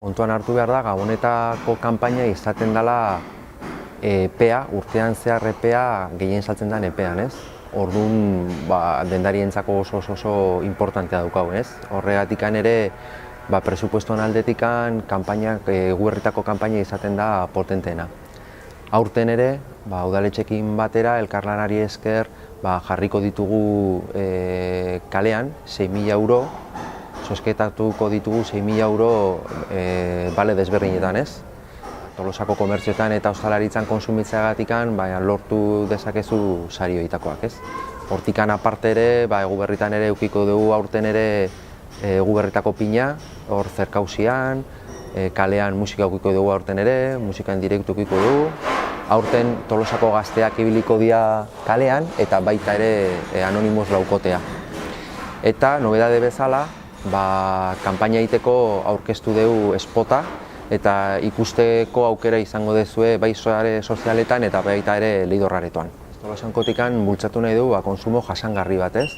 Kontuan hartu behar da, Gabonetako kanpaina izaten dela epea, urtean zehar epea gehien saltzen den epean, ez? Orduan, dendarientzako oso importantea daukagu, ez? Horregatikan ere, presupuestoan aldetikan, Eguberritako kanpaina izaten da potenteena. Aurten ere, udaletxekin batera, elkarlanari esker, jarriko ditugu kalean 6.000 euro, zozketatuko ditugu 6.000 euro bale desberdinetan, ez? Tolosako komertzioetan eta ostalaritzan konsumitzeagatikan lortu dezakezu sari horietakoak, ez? Hortikan aparte ere, Eguberritan ere eukiko dugu aurten ere Eguberritako pina, hor zerkauzian, kalean musika eukiko dugu aurten ere, musikan direktu eukiko dugu. Aurten Tolosako gazteak ibiliko dira kalean eta baita ere Anonimos laukotea. Eta nobedade bezala, kanpaina egiteko aurkeztu dugu spota eta ikusteko aukera izango duzue bai sare sozialetan eta baita ere Leidorraretoan. Tolosankotikan bultzatu nahi dugu konsumo jasangarri bat, ez?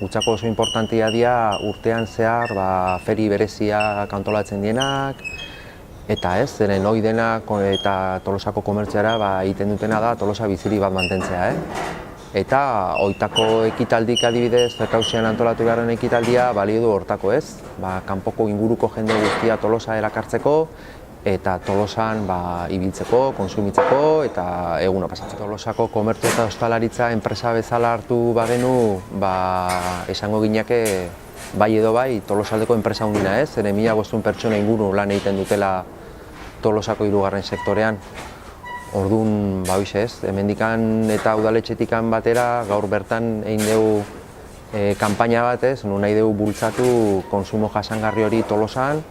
Gutzako oso importantia dira urtean zehar feri bereziak antolatzen dienak, eta ez, zeren hori denak eta Tolosako komertziara egiten dutena da Tolosa biziri bat mantentzea, Eta oitako ekitaldik adibidez, zerkauzian antolatu beharren ekitaldia balio du hortako, ez? Kanpoko inguruko jende guztia Tolosa erakartzeko eta Tolosan ibiltzeko, konsumitzeko eta eguna pasatzeko. Tolosako komertzio eta ostalaritza enpresa bezala hartu bagenu, esango gineke bai edo bai Tolosaldeko enpresa hundina, ez? Zeren 1.500 pertsona inguru lan egiten dutela Tolosako 3. sektorean. Orduan, hemendikan eta udaletxetikan batera gaur bertan egin dugu kanpaina bat, non nahi dugu bultzatu konsumo jasangarri hori Tolosan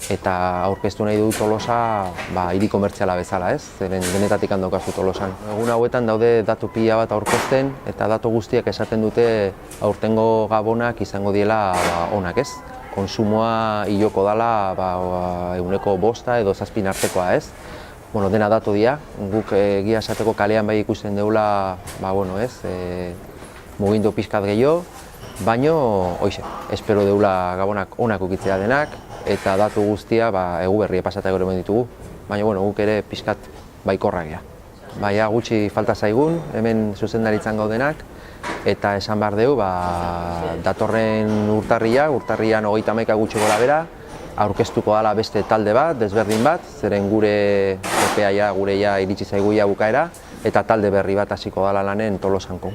eta aurkeztu nahi dugu Tolosa hiri komertziala bezala, zeren denetatik daukazu Tolosan. Egun hauetan daude datu pila bat aurkezten eta datu guztiak esaten dute aurtengo gabonak izango diela onak, ez? Konsumoa hiloko dela 5% edo 7% artekoa, ez? Dena datu dira, guk egia esateko kalean ikusten dugula, mugindu pixkat gehiago, baino, espero dugula gabonak onak ukitzea denak, eta datu guztia Eguberri pasatak gero ditugu, baina guk ere pixkat baikorrak gea. Gutxi falta zaigun, hemen zuzendaritzan gaudenak, eta esan behar dugu, datorren urtarrian 31 gutxi gora bera, aurkeztuko dela beste talde bat, desberdin bat, zeren gure epeaia, iritsi zaiguia bukaera, eta talde berri bat hasiko dela lanen Tolosanko.